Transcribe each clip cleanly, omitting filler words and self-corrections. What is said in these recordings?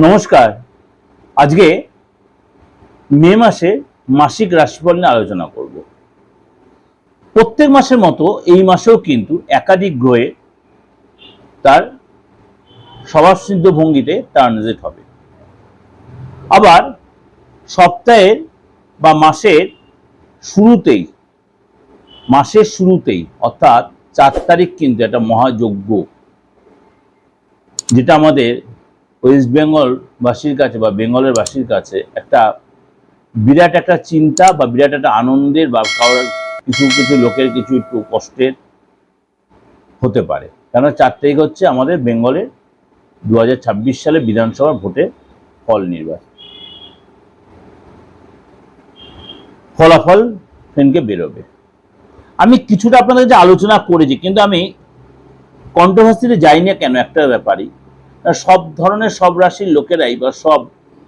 নমস্কার। আজকে মে মাসে মাসিক রাশিফল নিয়ে আলোচনা করব। প্রত্যেক মাসের মতো এই মাসেও কিন্তু একাধিক গ্রহে তার স্বভাবসিদ্ধ ভঙ্গিতে ট্রানজিট হবে। আবার সপ্তাহের বা মাসের শুরুতেই অর্থাৎ 4 তারিখ কিন্তু একটা মহাযজ্ঞ, যেটা আমাদের ওয়েস্ট বেঙ্গল বাসীর কাছে বা বেঙ্গলের বাসীর কাছে একটা বিরাট একটা চিন্তা বা বিরাট একটা আনন্দের বা কারোর কিছু লোকের কিছু একটু কষ্টের হতে পারে। কেন 4 তারিখ হচ্ছে আমাদের বেঙ্গলের 2026 সালে বিধানসভা ভোটের ফলাফল সেদিনকে বেরোবে। আমি কিছুটা আপনাদের কাছে আলোচনা করেছি, কিন্তু আমি কন্ট্রোভার্সিতে যাই না কেন একটা ব্যাপারই, সব ধরনের সব রাশির লোকেরাই বা সব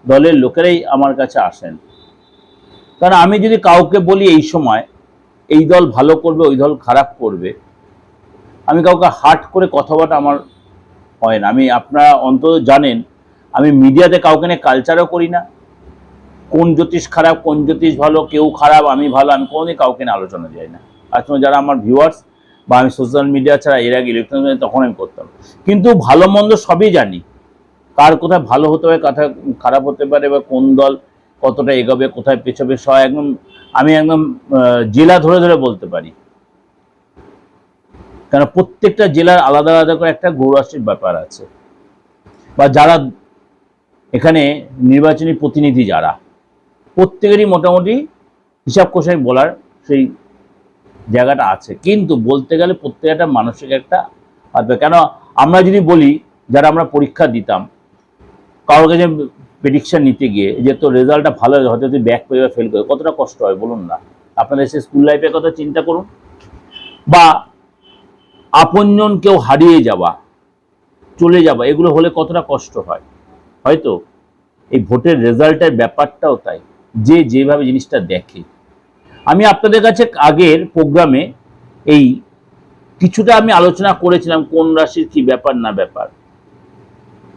দলের লোকেরাই আমার কাছে আসেন। কারণ আমি যদি কাউকে বলি এই সময় এই দল ভালো করবে ওই দল খারাপ করবে, আমি কাউকে হার্ট করে কথা বলা আমার হয় না। আমি আপনারা অন্তত জানেন আমি মিডিয়াতে কাউকে নিয়ে কালচারও করি না। কোন জ্যোতিষ খারাপ কোন জ্যোতিষ ভালো, কেউ খারাপ আমি ভালো, আমি কোনোদিন কাউকে নিয়ে আলোচনা যাই না। আসলে যারা আমার ভিউয়ার্স বা আমি সোশ্যাল মিডিয়া ছাড়া এর আগে ইলেকট্রনিক তখন আমি করতাম, কিন্তু ভালো মন্দ সবই জানি। কার কোথায় ভালো হতে পারে, কোথায় খারাপ হতে পারে, বা কোন দল কতটা এগোবে কোথায় পেছাবে, সব একদম আমি একদম জেলা ধরে ধরে বলতে পারি। কারণ প্রত্যেকটা জেলার আলাদা আলাদা করে একটা গৌরাশির ব্যাপার আছে, বা যারা এখানে নির্বাচনী প্রতিনিধি যারা প্রত্যেকেরই মোটামুটি হিসাব কষাই বলার সেই জায়গাটা আছে। কিন্তু বলতে গেলে প্রত্যেকটা মানসিক একটা আসবে। কেন আমরা যদি বলি যারা আমরা পরীক্ষা দিতাম, কারোর কাছে প্রেডিকশন নিতে গিয়ে যে তো রেজাল্টটা ভালো হবে, হয়তো যদি ব্যাক করে বা ফেল করে কতটা কষ্ট হয় বলুন না। আপনাদের সে স্কুল লাইফের কথা চিন্তা করুন, বা আপনজন কেউ হারিয়ে যাওয়া চলে যাওয়া, এগুলো হলে কতটা কষ্ট হয়। হয়তো এই ভোটের রেজাল্টের ব্যাপারটাও তাই, যে যেভাবে জিনিসটা দেখে। আমি আপনাদের কাছে আগের প্রোগ্রামে এই কিছুটা আমি আলোচনা করেছিলাম কোন রাশির কি ব্যাপার না ব্যাপার,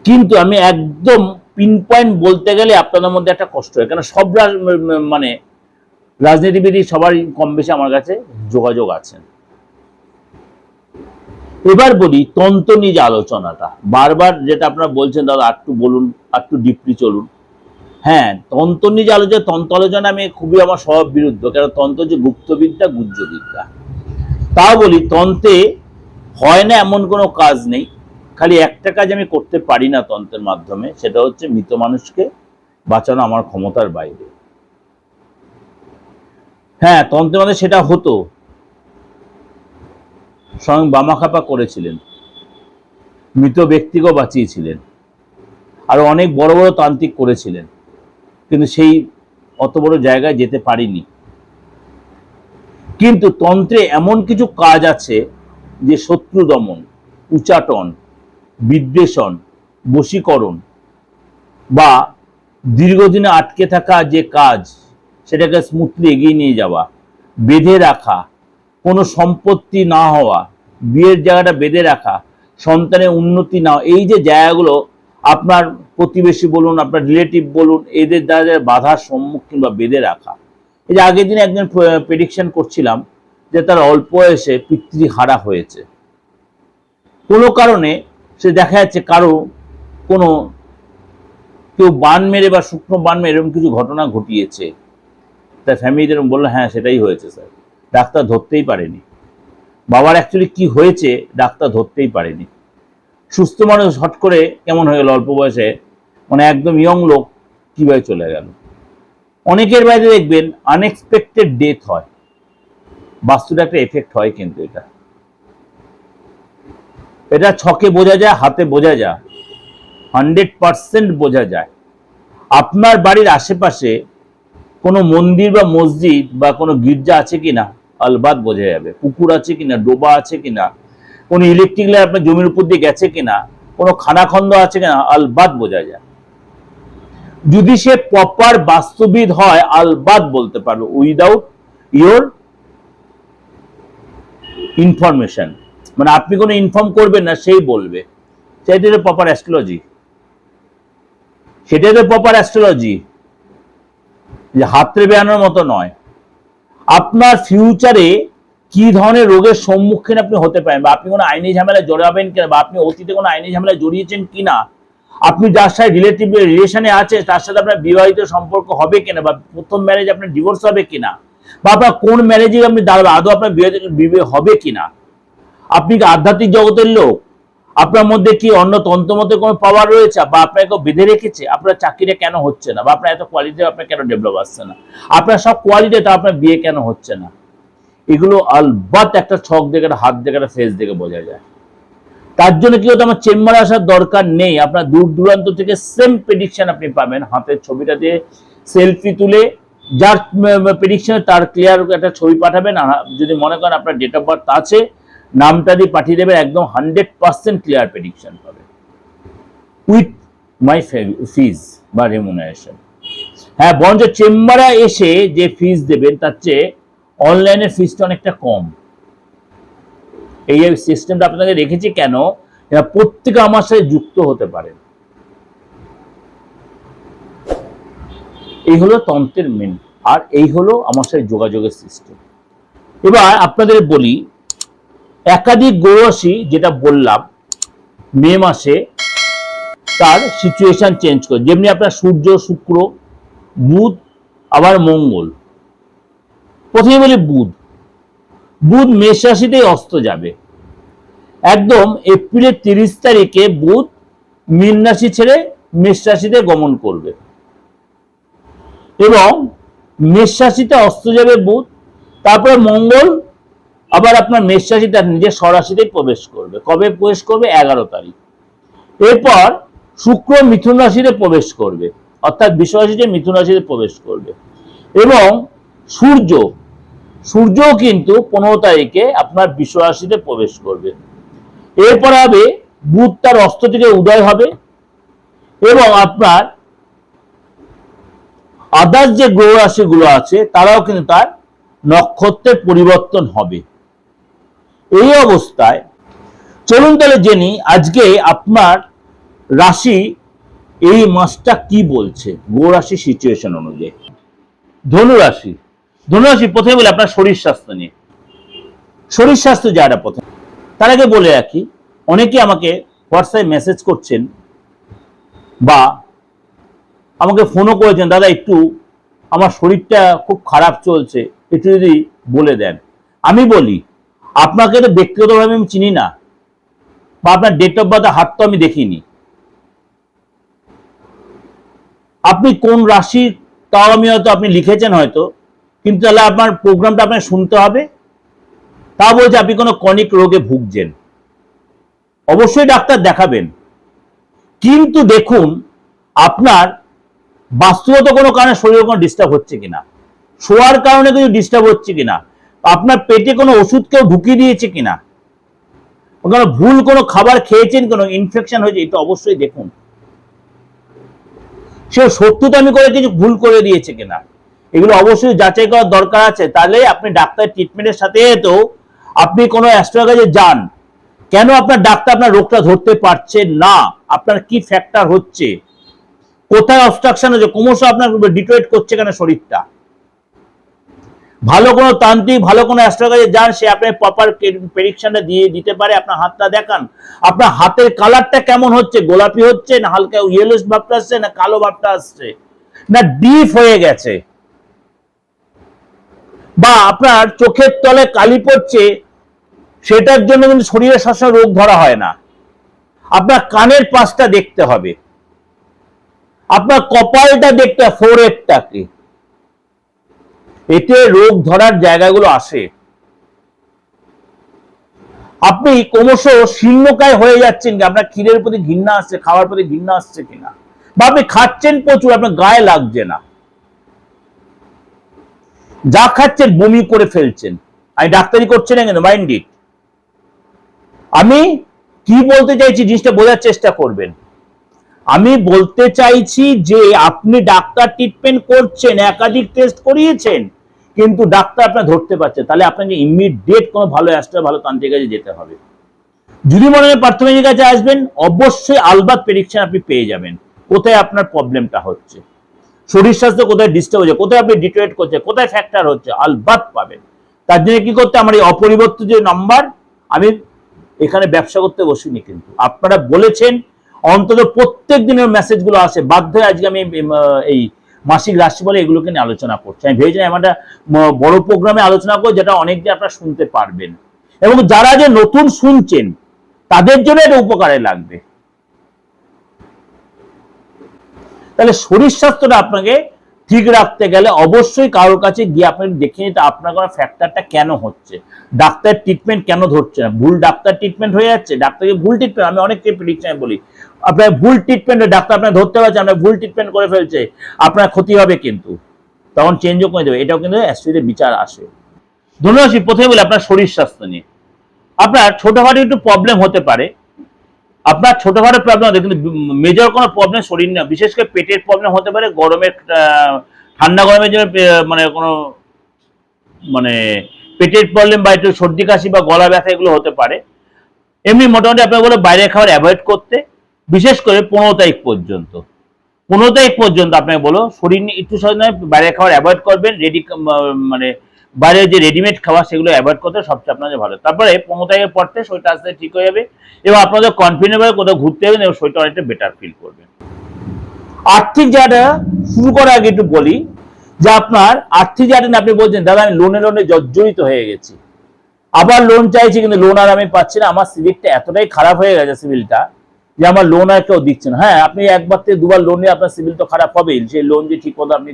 কিন্তু আমি একদম পিন পয়েন্ট বলতে গেলে আপনাদের মধ্যে একটা কষ্ট হয়। কেন সব মানে রাজনীতিবিদ সবারই কম বেশি আমার কাছে যোগাযোগ আছেন। এবার বলি তন্ত্র নিয়ে যে আলোচনাটা বারবার যেটা আপনারা বলছেন দাদা একটু বলুন, একটু ডিপলি চলুন। হ্যাঁ, তন্ত্র নিয়ে যে আলোচনা, তন্ত্র আলোচনা আমি খুবই আমার স্বভাব বিরুদ্ধ। কারণ তন্ত্র যে গুপ্তবিদ্যা গুহ্যবিদ্যা, তাও বলি তন্ত্রে হয় না এমন কোনো কাজ নেই। খালি একটা কাজ আমি করতে পারি না তন্ত্রের মাধ্যমে, সেটা হচ্ছে মৃত মানুষকে বাঁচানো আমার ক্ষমতার বাইরে। হ্যাঁ, তন্ত্রের মধ্যে সেটা হতো, স্বয়ং বামাখ্যাপা করেছিলেন, মৃত ব্যক্তিকেও বাঁচিয়েছিলেন, আর অনেক বড় বড় তান্ত্রিক করেছিলেন, কিন্তু সেই অত বড় জায়গায় যেতে পারিনি। কিন্তু তন্ত্রে এমন কিছু কাজ আছে যে শত্রু দমন, উচাটন, বিদ্বেষণ, বশীকরণ, বা দীর্ঘদিনে আটকে থাকা যে কাজ সেটাকে স্মুথলি এগিয়ে নিয়ে যাওয়া, বেঁধে রাখা, কোনো সম্পত্তি না হওয়া, বিয়ের জায়গাটা বেঁধে রাখা, সন্তানের উন্নতি না, এই যে জায়গাগুলো আপনার প্রতিবেশী বলুন আপনার রিলেটিভ বলুন এদের দ্বারা বাধার সম্মুখীন বা বেঁধে রাখা। এই যে আগের দিনে একজন প্রেডিকশন করছিলাম যে তার অল্প বয়সে পিতৃহারা হয়েছে, কোনো কারণে সে দেখা যাচ্ছে কোনো কেউ বান মেরে বা শুকনো বান মেরে এরকম কিছু ঘটনা ঘটিয়েছে। তার ফ্যামিলিতে বললো হ্যাঁ সেটাই হয়েছে স্যার, ডাক্তার ধরতেই পারেনি। বাবার অ্যাকচুয়ালি কি হয়েছে ডাক্তার ধরতেই পারেনি। সুস্থ মানুষ হট করে কেমন হয়ে গেল অল্প বয়সে, মানে একদম ইয়ং লোক কিভাবে চলে গেল। অনেকের বাইরে দেখবেন আনএক্সপেক্টেড ডেথ হয়, বাস্তুটা একটা এফেক্ট হয়। কিন্তু এটা ছকে বোঝা যায়, হাতে বোঝা যায়, 100% বোঝা যায়। আপনার বাড়ির আশেপাশে কোনো মন্দির বা মসজিদ বা কোনো গির্জা আছে কিনা আলবাত বোঝা যাবে, পুকুর আছে কিনা, ডোবা আছে কিনা, কোনো ইলেকট্রিক লাইন আপনার জমির উপর দিয়ে গেছে কিনা, কোনো খানাখন্দ আছে কিনা আলবাত বোঝা যায়। যদি সে প্রপার বাস্তুবিদ হয় আলবাত বলতে পারবে উইদাউট ইয়োর ইনফরমেশন, মানে আপনি কোনো ইনফর্ম করবেন না সেই বলবে। সেটা প্রপার অ্যাস্ট্রোলজি। সেটাই তো প্রপার অ্যাস্ট্রোলজি, যে হাতড়ে বেড়ানোর মতো নয়। আপনার ফিউচারে কি ধরনের রোগের সম্মুখীন আপনি হতে পারেন, বা আপনি কোনো আইনি ঝামেলায় জড়াবেন কিনা, বা আপনি অতীতে কোনো আইনি ঝামেলায় জড়িয়েছেন কিনা, আপনি যার সাথে রিলেশনে আছে তার সাথে আপনার বিবাহিত সম্পর্ক হবে কিনা, বা প্রথম ম্যারেজ আপনার ডিভোর্স হবে কিনা, বা আপনার কোন ম্যারেজে আপনি দাঁড়াবেন, আদৌ আপনার বিয়ে হবে কিনা, আপনি কি আধ্যাত্মিক জগতের লোক, আপনার মধ্যে কি অন্য তন্ত্রমতে কোনো পাওয়ার রয়েছে, বা আপনাকে বেঁধে রেখেছে, আপনার চাকরিটা কেন হচ্ছে না, বা আপনার এত কোয়ালিটি আপনার কেন ডেভেলপ আসছে না, আপনার সব কোয়ালিটি তা আপনার বিয়ে কেন হচ্ছে না, এগুলো আলবাত একটা ছক দেখে, একটা হাত দেখে, একটা ফেস দেখে বোঝা যায়। তার জন্য কি হতো, আমার চেম্বারে আসার দরকার নেই, আপনার দূর দূরান্ত থেকে সেম প্রেডিকশন আপনি পাবেন। হাতের ছবিটা দিয়ে সেলফি তুলে যার প্রেডিকশন তার ক্লিয়ার একটা ছবি পাঠাবেন, যদি মনে করেন আপনার ডেট অফ বার্থ আছে নামটা দিয়ে পাঠিয়ে দেবেন, একদম 100% ক্লিয়ার প্রেডিকশন পাবে উইথ মাই ফিজ বা রেমুনারেশন। হ্যাঁ, বরঞ্চ চেম্বারে এসে যে ফিজ দেবেন তার চেয়ে অনলাইনের ফিজটা অনেকটা কম। এই সিস্টেমটা আপনাকে রেখেছি কেন, প্রত্যেকে আমার সাথে যুক্ত হতে পারেন। এই হলো তন্ত্রের মেন, আর এই হলো আমার সাথে যোগাযোগের সিস্টেম। এবার আপনাদের বলি, একাধিক গ্রহ রাশি যেটা বললাম মে মাসে তার সিচুয়েশন চেঞ্জ করে, যেমনি আপনার সূর্য, শুক্র, বুধ, আবার মঙ্গল। প্রথমে বলি বুধ। বুধ মেষ রাশিতেই অস্ত যাবে, একদম এপ্রিলের 30 তারিখে বুধ মীন রাশি ছেড়ে মেষ রাশিতে গমন করবে, এবং মেষ রাশিতে অস্ত যাবে বুধ। তারপরে মঙ্গল আবার আপনার মেষ রাশি তার নিজের স্বরাশিতে প্রবেশ করবে। কবে প্রবেশ করবে? 11 তারিখ। এরপর শুক্র মিথুন রাশিতে প্রবেশ করবে, অর্থাৎ বৃষ রাশিতে মিথুন রাশিতে প্রবেশ করবে, এবং সূর্যও কিন্তু 15 তারিখে আপনার বৃষ রাশিতে প্রবেশ করবে। এরপর হবে বুধ তার অস্ত থেকে উদয় হবে, এবং আপনার আদার্স যে গ্রহ রাশিগুলো আছে তারাও কিন্তু তার নক্ষত্রের পরিবর্তন হবে। এই অবস্থায় চলুন তাহলে জেনি আজকে আপনার রাশি এই মাসটা কি বলছে গ্রহ রাশি সিচুয়েশন অনুযায়ী। ধনুরাশি। ধনুরাশি প্রথমে বলে আপনার শরীর স্বাস্থ্য নিয়ে। শরীর স্বাস্থ্য যারা প্রথম, তার আগে বলে রাখি, অনেকে আমাকে হোয়াটসঅ্যাপে মেসেজ করছেন বা আমাকে ফোনও করেছেন, দাদা একটু আমার শরীরটা খুব খারাপ চলছে, একটু যদি বলে দেন। আমি বলি, আপনাকে তো ব্যক্তিগতভাবে আমি চিনি না, বা আপনার ডেট অফ বার্থ হাত তো আমি দেখিনি, আপনি কোন রাশি তাও আমি হয়তো আপনি লিখেছেন হয়তো, কিন্তু তাহলে আপনার প্রোগ্রামটা আপনার শুনতে হবে। তা বলছে আপনি কোনো ক্রনিক রোগে ভুগছেন, অবশ্যই ডাক্তার দেখাবেন, কিন্তু দেখুন আপনার বাস্তবত কোনো কারণে শরীরে কোনো ডিস্টার্ব হচ্ছে কিনা, শোয়ার কারণে কিছু ডিস্টার্ব হচ্ছে কিনা, আপনার পেটে কোনো ওষুধ কেউ ঢুকিয়ে দিয়েছে কিনা, কোনো ভুল কোনো খাবার খেয়েছেন, কোনো ইনফেকশন হয়েছে, এটা অবশ্যই দেখুন। সে শত্রুতামি করে কিছু ভুল করে দিয়েছে কিনা, এগুলো অবশ্যই যাচাই করার দরকার আছে। তাহলে আপনি ডাক্তার ট্রিটমেন্টের সাথে তো আপনি কোনো অ্যাস্ট্রোলজারে যান, কেন আপনার ডাক্তার আপনার রোগটা ধরতে পারছে না, আপনার কি ফ্যাক্টর হচ্ছে, কোথায় অবস্ট্রাকশন হচ্ছে, ক্রমশ আপনার ডিটোরেট করছে কেন শরীরটা। ভালো কোনো তান্ত্রিক, ভালো কোনো অ্যাস্ট্রোলজারে যান, সে আপনার প্রপার প্রেডিকশনটা দিয়ে দিতে পারে। আপনার হাতটা দেখান, আপনার হাতের কালারটা কেমন হচ্ছে, গোলাপি হচ্ছে না হালকা ইয়েলোস ভাবটা আসছে, না কালো ভাবটা আসছে, না ডিপ হয়ে গেছে, বা আপনার চোখের তলে কালি পড়ছে, সেটার জন্য কিন্তু শরীরে সবসময় রোগ ধরা হয় না। আপনার কানের পাশটা দেখতে হবে, আপনার কপালটা দেখতে, ফোরহেডটাকে, এতে রোগ ধরার জায়গাগুলো আসে। আপনি ক্রমশ শীর্ণকায় হয়ে যাচ্ছেন কি, আপনার ক্ষীরের প্রতি ঘৃণা আসছে, খাওয়ার প্রতি ঘৃণা আসছে কিনা, বা আপনি খাচ্ছেন প্রচুর, আপনার গায়ে লাগছে না, যা খাচ্ছেন বমি করে ফেলছেন। আমি ডাক্তারি করছি না কিন্তু মাইন্ড ইট, আমি কি বলতে চাইছি জিনিসটা বোঝার চেষ্টা করবেন। আমি বলতে চাইছি যে আপনি ডাক্তার ট্রিটমেন্ট করছেন, একাধিক টেস্ট করিয়েছেন, কিন্তু ডাক্তার আপনার ধরতে পারছে, তাহলে আপনাকে ইমিডিয়েট কোনো ভালো অ্যাস্ট্রো, ভালো তান্ত্রিক কাছে যেতে হবে। যদি মনে হয় প্রাথমিক কাছে আসবেন, অবশ্যই আলবাত প্রেডিকশন আপনি পেয়ে যাবেন। কোথায় আপনার প্রবলেমটা হচ্ছে, শরীর স্বাস্থ্য কোথায় ডিস্টার্ব হচ্ছে, কোথায় আপনি ডিটোরেট করছে, কোথায় ফ্যাক্টর হচ্ছে, আলবাত পাবেন। তার জন্য কি করতে, আমার এই অপরিবর্তিত যে নাম্বার, আমি এখানে ব্যবসা করতে বসিনি, কিন্তু আপনারা বলেছেন অন্তত প্রত্যেক দিনের মেসেজগুলো আসে, বাধ্য হয়ে আজকে আমি এই মাসিক রাশিফল এগুলোকে নিয়ে আলোচনা করছি। আমি ভেবেছিলাম একটা বড় প্রোগ্রামে আলোচনা করবো, যেটা অনেকদিন আপনারা শুনতে পারবেন, এবং যারা যে নতুন শুনছেন তাদের জন্য এটা উপকারে লাগবে। তাহলে শরীর স্বাস্থ্যটা আপনাকে ঠিক রাখতে গেলে অবশ্যই কারোর কাছে গিয়ে আপনাকে দেখে নিতে আপনার কোনো ফ্যাক্টরটা কেন হচ্ছে, ডাক্তার ট্রিটমেন্ট কেন ধরছে না, ভুল ডাক্তার ট্রিটমেন্ট হয়ে যাচ্ছে, ডাক্তারকে ভুল ট্রিটমেন্ট, আমি অনেককে প্রেডিকশন বলি, আপনার ভুল ট্রিটমেন্ট ডাক্তার আপনার ধরতে পারছে, আপনার ভুল ট্রিটমেন্ট করে ফেলছে, আপনার ক্ষতি হবে, কিন্তু তখন চেঞ্জও করে দেবে। এটাও কিন্তু অ্যাস্ট্রোলজিতে বিচার আসে। ধন্যবাদ। প্রথমে বলি আপনার শরীর স্বাস্থ্য নিয়ে, আপনার ছোটখাটো একটু প্রবলেম হতে পারে, আপনার ছোটখাটো প্রবলেম হতে, কিন্তু মেজর কোনো প্রবলেম শরীর না, বিশেষ করে পেটের প্রবলেম হতে পারে, গরমের ঠান্ডা গরমের জন্য মানে কোনো মানে পেটের প্রবলেম বা একটু সর্দি কাশি বা গলা ব্যথা এগুলো হতে পারে। এমনি মোটামুটি আপনাকে বলে বাইরের খাবার অ্যাভয়েড করতে, বিশেষ করে 15 তারিখ পর্যন্ত। 15 তারিখ পর্যন্ত আপনাকে বলো শরীর নিয়ে একটু সহজ নয়, বাইরের খাবার অ্যাভয়েড করবেন, মানে বাইরে যে রেডিমেড খাবার সেগুলো অ্যাভয়েড করতে সবচেয়ে আপনাদের ভালো। তারপরে 15 তারিখের পর থেকে শরীরটা আস্তে ঠিক হয়ে যাবে, এবং আপনাদের কনফিডেন্ট ভাবে কোথাও ঘুরতে যাবেন এবং শরীরটা অনেকটা বেটার ফিল করবেন। আর্থিক জায়গাটা শুরু করার আগে একটু বলি যে আপনার আর্থিক জায়গাটা আপনি বলছেন দাদা আমি লোনে জর্জরিত হয়ে গেছি, আবার লোন চাইছি, কিন্তু লোন আর আমি পাচ্ছি না, আমার সিভিলটা এতটাই খারাপ হয়ে গেছে সিভিলটা যে আমার লোন আর কেউ দিচ্ছে না। হ্যাঁ, আপনি একবার থেকে দুবার লোন নিয়ে আপনার সিভিল তো খারাপ হবেই, সেই লোন যে ঠিক মতো আপনি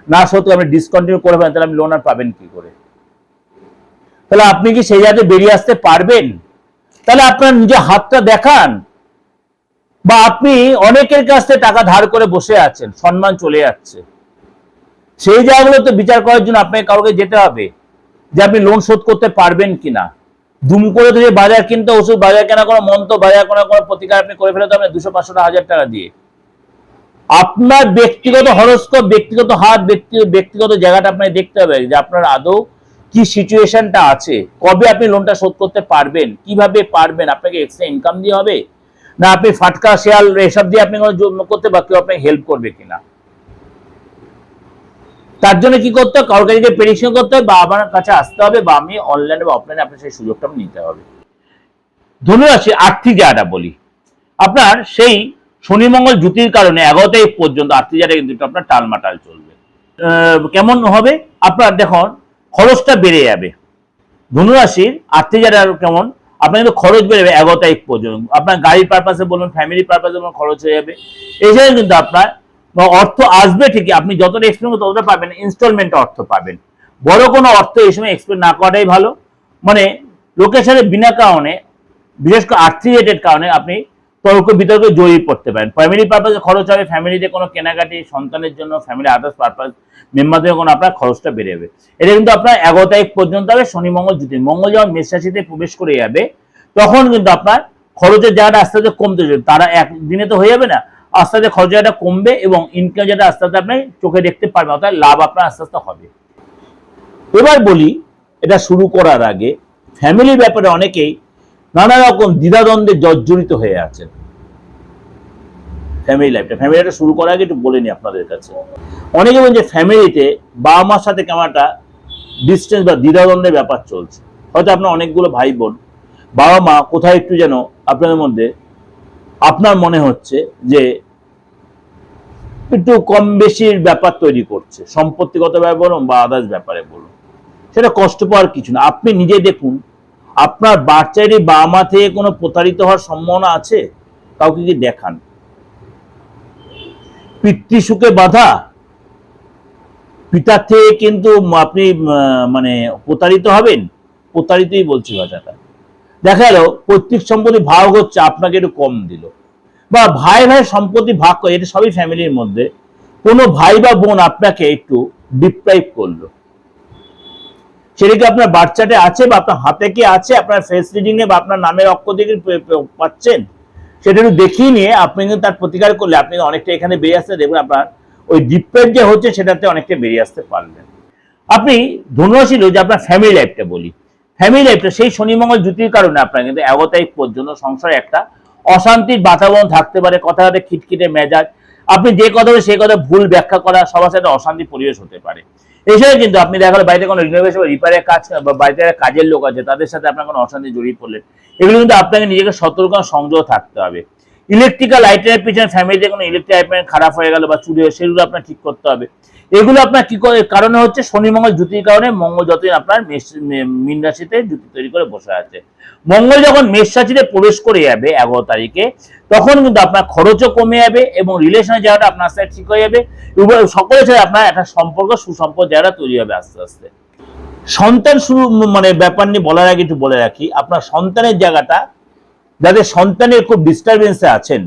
না সত্যি আপনি ডিসকন্টিনিউ করে ফেলেন, তাহলে আপনি লোন আর পাবেন কি করে? তাহলে আপনি কি সেই জায়গায় বেরিয়ে আসতে পারবেন? তাহলে আপনার নিজের হাতটা দেখান, বা আপনি অনেকের কাছ থেকে টাকা ধার করে বসে আছেন, সম্মান চলে যাচ্ছে, সেই জায়গাগুলো তো বিচার করার জন্য আপনাকে কাউকে যেতে হবে যে আপনি লোন শোধ করতে পারবেন কিনা। দুম করে তো বাজার কিনতে, ওষুধ বাজার কেনা কোনো মন্ত্র বাজার কোনো প্রতিকার আপনি করে ফেলতে হবে 200, 500, 1000 টাকা দিয়ে। আপনার ব্যক্তিগত হরস্কোপ, ব্যক্তিগত হাত, ব্যক্তিগত জায়গাটা আপনাকে দেখতে হবে যে আপনার আদৌ কি সিচুয়েশনটা আছে, কবে আপনি লোনটা শোধ করতে পারবেন, কিভাবে পারবেন, আপনাকে এক্সট্রা ইনকাম দিয়ে হবে, না আপনি ফাটকা শেয়াল এসব দিয়ে আপনি করতে বা কেউ আপনাকে হেল্প করবে কিনা। তার জন্য কি করতে হবে, কারোর কাছে প্রেডিকশন করতে হবে, বা আমার কাছে আসতে হবে, বা আমি অনলাইনে বা অফলাইনে আপনার সেই সুযোগটা নিতে হবে। ধন্যবাদ। আর্থিক জায়গাটা বলি, আপনার সেই শনি মঙ্গল জ্যোতির কারণে 11 তারিখ পর্যন্ত আর্থিক জায়গাটা কিন্তু আপনার টালমাটাল চলবে। কেমন হবে, আপনার দেখুন খরচটা বেড়ে যাবে। ধনুরাশির আর্থিক জায়গাটা কেমন, আপনার কিন্তু খরচ বেড়ে যাবে 11 তারিখ পর্যন্ত, আপনার গাড়ির পারপাসে বলুন, ফ্যামিলি পারপাসে বলুন, খরচ হয়ে যাবে। এছাড়া কিন্তু আপনার অর্থ আসবে ঠিকই, আপনি যতটা এক্সপেন্স ততটা পাবেন, ইনস্টলমেন্টে অর্থ পাবেন। বড় কোনো অর্থ এই সময় এক্সপেন্স না করাটাই ভালো, মানে লোকের সাথে বিনা কারণে, বিশেষ করে আর্থিক রিলেটেড কারণে আপনি তর্ক বিতর্কে জড়িয়ে পড়তে পারেন। ফ্যামিলি পারপাসে খরচ হবে, ফ্যামিলিতে কোনো কেনাকাটি, সন্তানের জন্য, ফ্যামিলি আদার্স পারপাস মেম্বারদের কোনো আপনার খরচটা বেড়ে যাবে। এটা কিন্তু আপনার 11 তারিখ পর্যন্ত হবে। শনি মঙ্গল জ্যোতি, মঙ্গল যখন মেষ রাশিতে প্রবেশ করে যাবে তখন কিন্তু আপনার খরচের জায়গাটা আস্তে আস্তে কমতে যাবে। তারা একদিনে তো হয়ে যাবে না, আস্তে আস্তে খরচ জায়গাটা কমবে এবং ইনকাম যেটা আস্তে আস্তে আপনি চোখে দেখতে পারবেন, অর্থাৎ লাভ আপনার আস্তে আস্তে হবে। এবার বলি, এটা শুরু করার আগে ফ্যামিলির ব্যাপারে অনেকেই নানা রকম দ্বিধাদ্বন্দ্বে জর্জরিত হয়ে আছেন। ফ্যামিলি লাইফটা শুরু করার আগে একটু বলে নি আপনাদের কাছে। অনেকে বলছে ফ্যামিলিতে বাবা মার সাথে কেমন একটা ডিস্টেন্স বা দ্বিধাদ্বন্দ্বের ব্যাপার চলছে। হয়তো আপনার অনেকগুলো ভাই বোন, বাবা মা কোথায় একটু যেন আপনাদের মধ্যে আপনার মনে হচ্ছে যে একটু কম বেশির ব্যাপার তৈরি করছে, সম্পত্তিগত ব্যাপার বলুন বা আদার্স ব্যাপারে বলুন। সেটা কষ্ট পাওয়ার কিছু না। আপনি নিজে দেখুন আপনার বাচ্চারই বাবা মা থেকে কোনো প্রতারিত হওয়ার সম্ভাবনা আছে, কাউকে কি দেখান। পিতৃসুখে বাধা, পিতার থেকে কিন্তু আপনি মানে প্রতারিত হবেন, প্রতারিতই বলছি ভাষাটা। দেখা গেল পৈতৃক সম্পত্তি ভাগ হচ্ছে, আপনাকে একটু কম দিল, বা ভাই ভাই সম্পত্তি ভাগ করে, এটা সবই ফ্যামিলির মধ্যে। কোনো ভাই বা বোন আপনাকে একটু ডিপ্রাইভ করলো, সেটা কি আপনার বাচ্চাটা আছে বা আপনার হাতে কি আছে, আপনার ফেস রিডিং এ বা আপনার নামের অক্ষর দিয়ে পাচ্ছেন, সেটা একটু দেখিয়ে নিয়ে আপনি কিন্তু তার প্রতিকার করলে আপনি অনেকটা এখানে বেরিয়ে আসতে দেখবেন আপনার ওই ডিপ্রাইভ যে হচ্ছে সেটাতে অনেকটা বেরিয়ে আসতে পারবেন। আপনি ধনুরাশি যে আপনার ফ্যামিলি লাইফটা বলি, ফ্যামিলি লাইফটা সেই শনি মঙ্গল জ্যোতির কারণে আপনার কিন্তু 11 তারিখ পর্যন্ত সংসারে একটা অশান্তির বাতাবরণ থাকতে পারে, কথাতে খিটখিটে মেজাজ, আপনি যে কথা বলে সেই কথা ভুল ব্যাখ্যা করা, সবার সাথে অশান্তি পরিবেশ হতে পারে। এছাড়া কিন্তু আপনি দেখা গেলো বাড়িতে কোনো রিনোভেশন বা রিপেয়ারের কাজ বা বাড়িতে কাজের লোক আছে, তাদের সাথে আপনার কোনো অশান্তি জড়িয়ে পড়লেন, এগুলো কিন্তু আপনাকে নিজেকে সতর্ক সংযত থাকতে হবে। ইলেকট্রিক্যাল আইটেমের পিছনে ফ্যামিলিতে কোনো ইলেকট্রিক আইটেম খারাপ হয়ে গেল বা চুরি হয়ে, সেগুলো আপনার ঠিক করতে হবে। এগুলো আপনার কি করে কারণে হচ্ছে শনি মঙ্গল জুতির কারণে। মঙ্গল যতদিন আপনার মীন রাশিতে জুতি তৈরি করে বসে আছে, মঙ্গল যখন মেষ রাশিতে প্রবেশ করে যাবে 11 তারিখে, তখন কিন্তু আপনার খরচও কমে যাবে এবং রিলেশনের জায়গাটা আপনার সাথে ঠিক হয়ে যাবে। সকলের সাথে আপনার একটা সম্পর্ক, সুসম্পর্ক জায়গাটা তৈরি হবে আস্তে আস্তে। সন্তান শুরু মানে ব্যাপার নিয়ে বলার আগে একটু বলে রাখি, আপনার সন্তানের জায়গাটা, যাদের সন্তানের খুব ডিস্টারবেন্সে আছেন,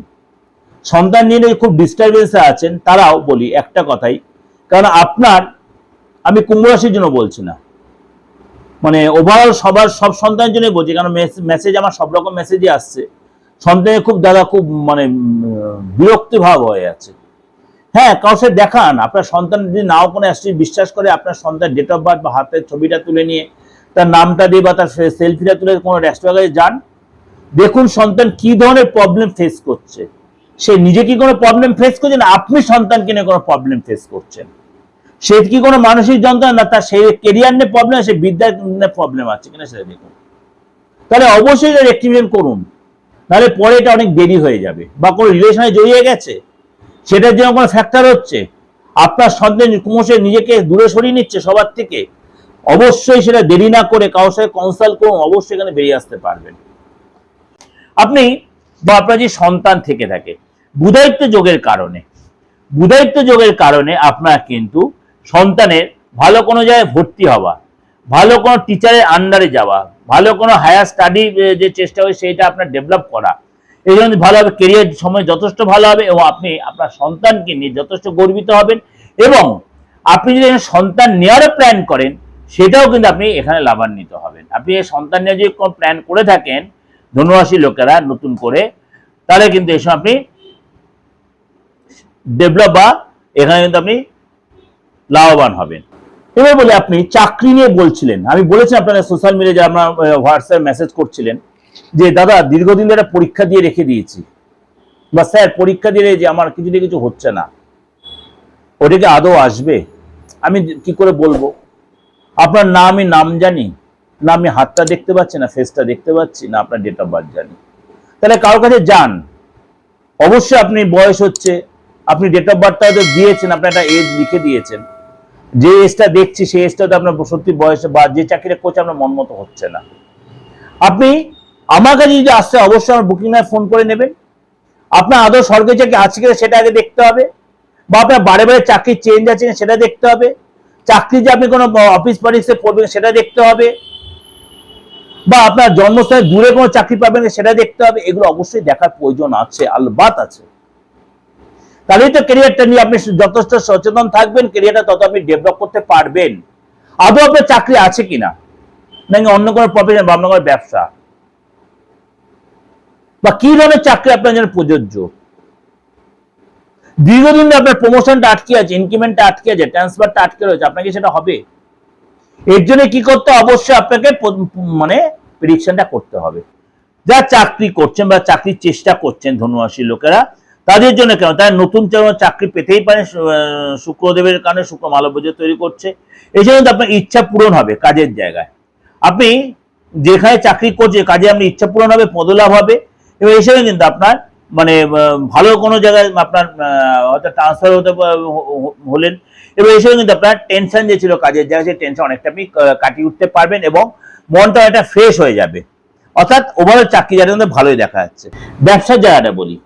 সন্তান নিয়ে খুব ডিস্টারবেন্সে আছেন, তারাও বলি একটা কথাই, কারণ আপনার, আমি কুম্ভ রাশির জন্য বলছি না, মানে ওভারঅল সব সন্তানের জন্যই বলছি, কারণ মেসেজ আমার সব রকম মেসেজই আসছে। সন্তানের খুব দাদা খুব মানে বিরক্তি ভাব হয়ে আছে। হ্যাঁ, কারোর সাথে দেখান, আপনার সন্তান যদি নাও কোনো অ্যাস্ট্রি বিশ্বাস করে, আপনার সন্তান ডেট অফ বার্থ বা হাতের ছবিটা তুলে নিয়ে তার নামটা দিয়ে বা তার সেলফিটা তুলে কোনো রেস্টুরেন্টে যান, দেখুন সন্তান কি ধরনের প্রবলেম ফেস করছে। সে নিজে কি কোনো প্রবলেম ফেস করছে না আপনি সন্তানকে নিয়ে কোনো প্রবলেম ফেস করছেন? সে কি কোনো মানসিক যন্ত্রণা, না তার সে কেরিয়ার নিয়ে প্রবলেম, সে বিদ্যার নিয়ে প্রবলেম আছে কিনা সেটা দেখুন। তাহলে অবশ্যই রেক্টিফিকেশন করুন, নাহলে পরে এটা অনেক দেরি হয়ে যাবে। বা কোনো রিলেশনে জড়িয়ে গেছে, সেটার জন্য কোনো ফ্যাক্টর হচ্ছে, আপনার সন্তান ক্রমশ নিজেকে দূরে সরিয়ে নিচ্ছে সবার থেকে, অবশ্যই সেটা দেরি না করে কারোর সাথে কনসাল্ট করুন, অবশ্যই এখানে বেরিয়ে আসতে পারবেন। আপনি বা আপনার যে সন্তান থেকে থাকে, বুধায়িত্ব যোগের কারণে আপনার কিন্তু সন্তানের ভালো কোনো জায়গায় ভর্তি হওয়া, ভালো কোনো টিচারের আন্ডারে যাওয়া, ভালো কোনো হায়ার স্টাডি যে চেষ্টা হয় সেইটা আপনার ডেভেলপ করা, এই জন্য ভালো হবে, কেরিয়ার সময় যথেষ্ট ভালো হবে এবং আপনি আপনার সন্তানকে নিয়ে যথেষ্ট গর্বিত হবেন। এবং আপনি যদি সন্তান নেওয়ারও প্ল্যান করেন, সেটাও কিন্তু আপনি এখানে লাভান্বিত হবেন। আপনি এই সন্তান নিয়ে যদি কোনো প্ল্যান করে থাকেন ধনুরাশি লোকেরা নতুন করে, তাহলে কিন্তু এই সময় আপনি ডেভেলপ বা এখানে কিন্তু আপনি লাভবান হবেন। এবার বলে আপনি চাকরি নিয়ে বলছিলেন, আমি বলেছি আপনারা সোশ্যাল মিডিয়ায় আপনার হোয়াটসঅ্যাপ মেসেজ করছিলেন যে দাদা দীর্ঘদিন ধরে পরীক্ষা দিয়ে রেখে দিয়েছি, বা স্যার পরীক্ষা দিয়ে যে আমার কিছু হচ্ছে না, ওটাকে আদৌ আসবে? আমি কি করে বলবো? আপনার না আমি নাম জানি, না আমি হাতটা দেখতে পাচ্ছি, না ফেসটা দেখতে পাচ্ছি, না আপনার ডেট অফ বার্থ জানি। তাহলে কারোর কাছে যান, অবশ্যই আপনি বয়স হচ্ছে, আপনি ডেট অফ বার্থটা হয়তো দিয়েছেন, আপনার একটা এজ লিখে দিয়েছেন, যে এজটা দেখছি সেই এজটা আপনার সত্যি বয়স বা যে চাকরিটা করছে আপনার মন মতো হচ্ছে না, আপনি আমার কাছে যদি আসছে অবশ্যই আমার বুকিং নামে ফোন করে নেবেন। আপনার আদৌ সরকারি চাকরি আছে কিনা সেটা আগে দেখতে হবে, বা আপনার বারে বারে চাকরি চেঞ্জ আছে কিনা সেটা দেখতে হবে, চাকরি যে আপনি কোনো অফিস পলিটিক্সে পড়বেন সেটা দেখতে হবে, বা আপনার জন্মস্থানে দূরে কোনো চাকরি পাবেন সেটা দেখতে হবে। এগুলো অবশ্যই দেখার প্রয়োজন আছে, আলবাত আছে। তাহলেই তো ক্যারিয়ারটা নিয়ে আপনি যথেষ্ট সচেতন থাকবেন, ক্যারিয়ারটা তত আপনি ডেভেলপ করতে পারবেন। আদৌ আপনার চাকরি আছে কিনা, নাকি অন্য কোনো প্রফেশন বা অন্য কোনো ব্যবসা, বা কি ধরনের চাকরি আপনার জন্য প্রযোজ্য। দীর্ঘদিন আপনার প্রমোশনটা আটকে আছে, ইনক্রিমেন্টটা আটকে আছে, ট্রান্সফারটা আটকে রয়েছে, আপনাকে সেটা হবে? এর জন্য কি করতে, অবশ্যই আপনাকে মানে প্রেডিকশনটা করতে হবে। যা চাকরি করছেন বা চাকরির চেষ্টা করছেন ধনুরাশির লোকেরা, তাদের জন্য কেন, তারা নতুন চাকরি পেতেই পারে, শুক্রদেবের কারণে শুক্র মালব্য তৈরি করছে, এই জন্য আপনার ইচ্ছা পূরণ হবে কাজের জায়গায়। আপনি যেখানে চাকরি করছেন কাজে আপনার ইচ্ছা পূরণ হবে, পদলাভ হবে, এবং এই সময় কিন্তু আপনার মানে ভালো কোনো জায়গায় আপনার হয়তো ট্রান্সফার হতে হলেন, এবং এই সময় কিন্তু আপনার টেনশন যে ছিল কাজের জায়গায়, সেই টেনশন অনেকটা আপনি কাটিয়ে উঠতে পারবেন এবং মনটা একটা ফ্রেশ হয়ে যাবে। অর্থাৎ ওভারঅল চাকরি জায়গাটা কিন্তু ভালোই দেখা যাচ্ছে। ব্যবসার জায়গাটা বলি,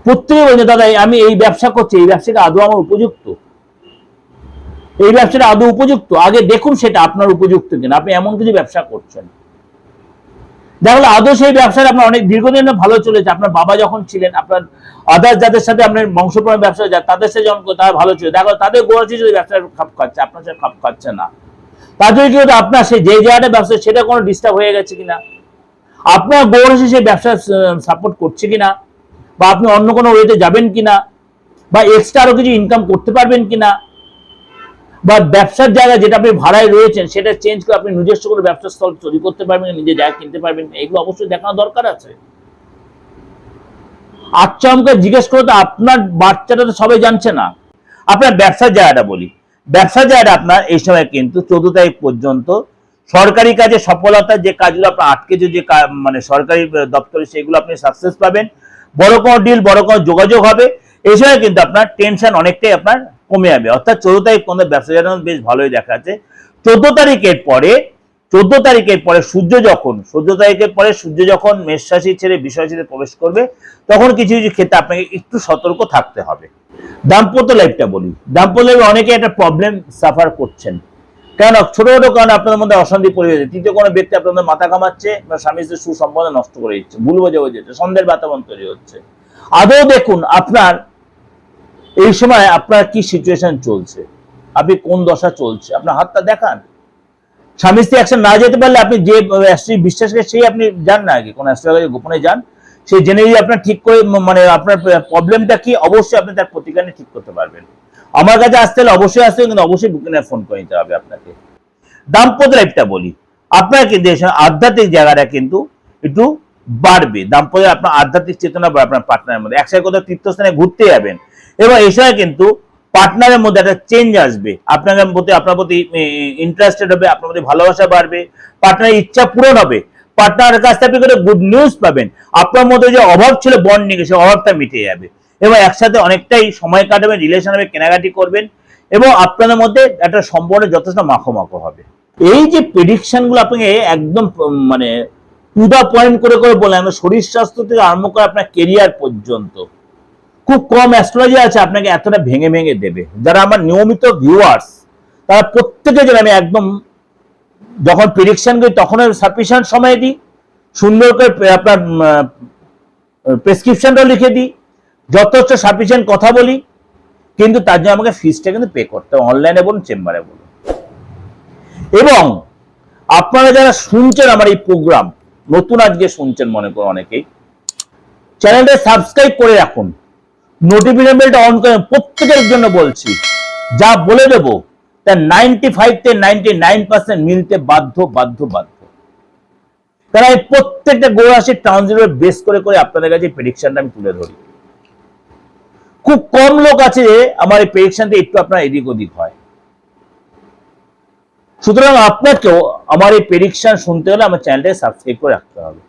প্রত্যেকে বলছে দাদা আমি এই ব্যবসা করছি, এই ব্যবসাটা আদৌ আমার উপযুক্ত, এই ব্যবসাটা আদৌ উপযুক্ত? আগে দেখুন সেটা আপনার উপযুক্ত কিনা। আপনি এমন কিছু ব্যবসা করছেন, দেখলে আদৌ সেই ব্যবসাটা আপনার অনেক দীর্ঘদিন ভালো চলেছে, আপনার বাবা যখন ছিলেন, আপনার আদার্স যাদের সাথে আপনার বংশপরম্পরা ব্যবসা তাদের সাথে যখন তারা ভালো ছিল, দেখো তাদের গোড়াচ্ছি যদি ব্যবসাটা খাপ খাচ্ছে, আপনার সাথে খাপ খাচ্ছে না, তার জন্য কি হতো, আপনার সেই যে জায়গাটা ব্যবসা সেটা কোনো ডিস্টার্ব হয়ে গেছে কিনা, আপনার গোড়াচ্ছি সেই ব্যবসা সাপোর্ট করছে কিনা, বা আপনি অন্য কোনো ওয়েতে যাবেন কিনা, বা এক্সট্রা আরো কিছু ইনকাম করতে পারবেন কিনা, বা ব্যবসার জায়গা যেটা আপনি ভাড়ায় রয়েছেন সেটা চেঞ্জ করে আপনি নিজস্ব করে ব্যবসার স্থল তৈরি করতে পারবেন, নিজে জায়গা কিনতে পারবেন, এগুলো অবশ্যই দেখানো দরকার আছে। আচ্ছা আমাকে জিজ্ঞেস করো তো, আপনার বাচ্চাটা তো সবাই জানছে না। আপনার ব্যবসার জায়গাটা বলি, ব্যবসার জায়গাটা আপনার এই সময় কিন্তু 14 তারিখ পর্যন্ত সরকারি কাজে সফলতা, যে কাজগুলো আপনার আটকে যে মানে সরকারি দপ্তরে, সেগুলো আপনি সাকসেস পাবেন। বড় কোনো ডিল, বড় কোনো যোগাযোগ হবে। এই সময় কিন্তু আপনার টেনশন অনেকটাই আপনার কমে যাবে। অর্থাৎ 14 তারিখ পর্যন্ত ব্যবসা জায়গাটা বেশ ভালোই দেখা যাচ্ছে। 14 তারিখের পরে সূর্য যখন মেষ রাশি ছেড়ে বৃষ রাশিতে প্রবেশ করবে, তখন কিছু কিছু ক্ষেত্রে আপনাকে একটু সতর্ক থাকতে হবে। দাম্পত্য লাইফটা বলি, দাম্পত্য লাইফে অনেকে একটা প্রবলেম সাফার করছেন। কেন? ছোট ছোট কারণে আপনাদের মধ্যে অশান্তি পরিবেশ, তৃতীয় কোনো ব্যক্তি আপনাদের মাথা কামাচ্ছে বা স্বামী স্ত্রীর সুসম্পর্ক নষ্ট করে দিচ্ছে, ভুল বোঝাবুঝি হচ্ছে, সন্দেহের বাতাবরণ তৈরি হচ্ছে। আদৌ দেখুন আপনার এই সময় আপনার কি সিচুয়েশন চলছে, আপনি কোন দশা চলছে, আপনার হাতটা দেখান। স্বামী স্ত্রী একসাথে না যেতে পারলে আপনি যে বিশ্বাস করে সেই আপনি যান না, আগে কোন অ্যাস্ট্রোলজি গোপনে যান, সে জেনে যদি আপনার ঠিক করে মানে আপনার প্রবলেমটা কি, অবশ্যই আপনি তার প্রতিকার ঠিক করতে পারবেন। আমার কাছে আসতে হলে অবশ্যই আসতে হবে, কিন্তু অবশ্যই বুকিংয়ে ফোন করে নিতে হবে আপনাকে। দাম্পত্য লাইফটা বলি, আপনার কিন্তু আধ্যাত্মিক জায়গাটা কিন্তু একটু বাড়বে। দাম্পত্য আপনার আধ্যাত্মিক চেতনা বা আপনার পার্টনারের মধ্যে একসাথে কোথাও তীর্থস্থানে ঘুরতে যাবেন, এবং এই সময় কিন্তু পার্টনারের মধ্যে একটা চেঞ্জ আসবে, আপনার প্রতি ইন্টারেস্টেড হবে, আপনার প্রতি ভালোবাসা বাড়বে, পার্টনারের ইচ্ছা পূরণ হবে, পার্টনারের কাছ থেকে আপনি গুড নিউজ পাবেন, আপনার মধ্যে যে অভাব ছিল বন্ডিং, সেই অভাবটা মিটে যাবে, এবং একসাথে অনেকটাই সময় কাটাবেন, রিলেশন হবে, কেনাকাটি করবেন, এবং আপনাদের মধ্যে একটা সম্পর্ক যথেষ্ট মাখো হবে। এই যে প্রেডিকশন গুলো আপনাকে একদম মানে টু দা পয়েন্ট করে করে বললাম, শরীর স্বাস্থ্য থেকে আরম্ভ করে আপনার কেরিয়ার পর্যন্ত, খুব কম অ্যাস্ট্রোলজি আছে আপনাকে এতটা ভেঙে ভেঙে দেবে। যারা আমার নিয়মিত ভিউয়ার্স, তারা প্রত্যেকে যেন আমি একদম যখন প্রেডিকশন করি তখন সাফিসিয়েন্ট সময় দিই, সুন্দর করে আপনার প্রেসক্রিপশনটাও লিখে দিই, যথেষ্ট সাফিসিয়েন্ট কথা বলি, কিন্তু তার জন্য আমাকে ফিসটা কিন্তু পে করতে হবে, অনলাইনে বলুন চেম্বারে বলুন। এবং আপনারা যারা শুনছেন আমার এই প্রোগ্রাম, নতুন আজকে শুনছেন মনে করুন অনেকেই, চ্যানেলটা সাবস্ক্রাইব করে রাখুন, নোটিফিকেশন বেলটা অন করে। প্রত্যেকের জন্য বলছি, যা বলে দেব তার 95 থেকে 99% মিলতে বাধ্য। কারণ এই প্রত্যেকটা গ্রহ রাশির ট্রানজিটের বেস করে করে আপনাদের কাছে প্রেডিকশনটা আমি তুলে ধরি। খুব কম লোক আছে আমার এই প্রেডিকশনটা একটু আপনার এদিক ওদিক হয়। সুতরাং আপনাকেও আমার এই প্রেডিকশন শুনতে হলে আমার চ্যানেলটাকে সাবস্ক্রাইব করে রাখতে হবে।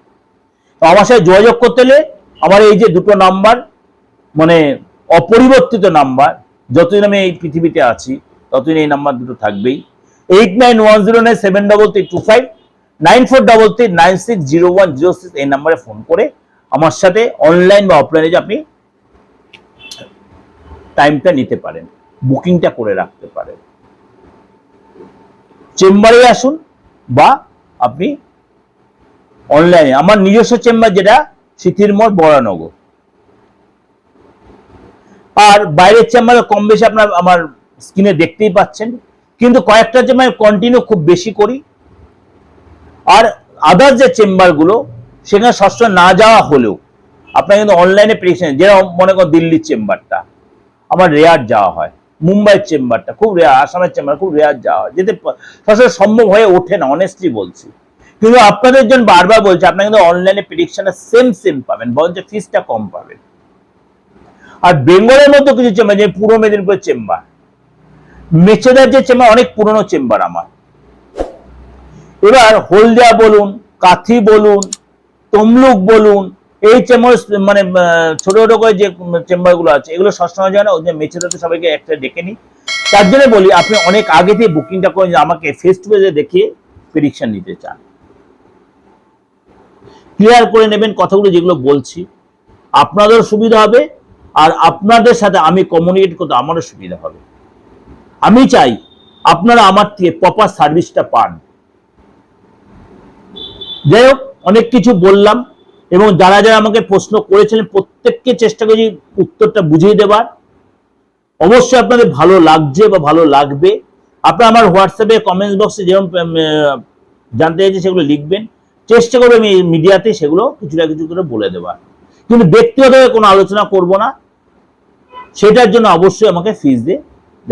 তো আমার সাথে যোগাযোগ করতে হলে আমার এই যে দুটো নাম্বার, মানে অপরিবর্তিত নাম্বার, যতদিন আমি এই পৃথিবীতে আছি ততদিন এই নাম্বার দুটো থাকবেই। 8910973325, 9433960106 এই নাম্বারে ফোন করে আমার সাথে অনলাইন বা অফলাইনে যে আপনি টাইমটা নিতে পারেন, বুকিংটা করে রাখতে পারেন। চেম্বারে আসুন বা আপনি অনলাইনে, আমার নিজস্ব চেম্বার যেটা সিথিরমোড় বরানগর, আর বাইরের চেম্বারে কম বেশি আপনার আমার স্ক্রিনে দেখতেই পাচ্ছেন, কিন্তু কয়েকটা চেম্বার কন্টিনিউ খুব বেশি করি। আর আদার্স যে চেম্বারগুলো সেখানে সবসময় না যাওয়া হলেও আপনার কিন্তু অনলাইনে প্রেডিকশন, যেরকম মনে করুন দিল্লির চেম্বারটা আমার রেয়ার যাওয়া হয়, মুম্বাইয়ের চেম্বারটা খুব রেয়ার, আসামের চেম্বার খুব রেয়ার যাওয়া হয়, যেতে সবসময় সম্ভব হয়ে ওঠে না, অনেস্টলি বলছি। কিন্তু আপনাদের জন্য বারবার বলছি, আপনারা কিন্তু অনলাইনে প্রেডিকশনে সেম পাবেন, বরঞ্চ ফিসটা কম পাবেন। আর বেঙ্গলের মধ্যে কিছু চেম্বার, যে পূর্ব মেদিনীপুর চেম্বার, মেচেদার যে চেম্বার অনেক পুরনো চেম্বার আমার। এবার হলদিয়া বলুন, কাথি বলুন, তমলুক বলুন, এই চেম্বার মানে ছোট ছোট করে যে চেম্বার গুলো আছে, এগুলো সবসময় যায় না, ওই যে মেচেদাতে সবাইকে একটা ডেকে নিই। তার জন্য বলি, আপনি অনেক আগে থেকে বুকিংটা করেন, আমাকে ফেস টু ফেসে দেখিয়ে প্রেডিকশন নিতে চান, ক্লিয়ার করে নেবেন কথাগুলো যেগুলো বলছি, আপনাদের সুবিধা হবে, আর আপনাদের সাথে আমি কমিউনিকেট করতে আমারও সুবিধা হবে। আমি চাই আপনারা আমার থেকে প্রপার সার্ভিসটা পান। যাই হোক, অনেক কিছু বললাম, এবং যারা যারা আমাকে প্রশ্ন করেছিলেন প্রত্যেককে চেষ্টা করি উত্তরটা বুঝিয়ে দেবার। অবশ্যই আপনাদের ভালো লাগছে বা ভালো লাগবে। আপনারা আমার হোয়াটসঅ্যাপে কমেন্টস বক্সে যেরকম জানতে চাইছে সেগুলো লিখবেন, চেষ্টা করবো আমি মিডিয়াতে সেগুলো কিছু না কিছু করে বলে দেবার, কিন্তু ব্যক্তিগতভাবে কোনো আলোচনা করব না, সেটার জন্য অবশ্যই আমাকে ফিস দিয়ে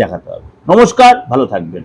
দেখাতে হবে। নমস্কার, ভালো থাকবেন।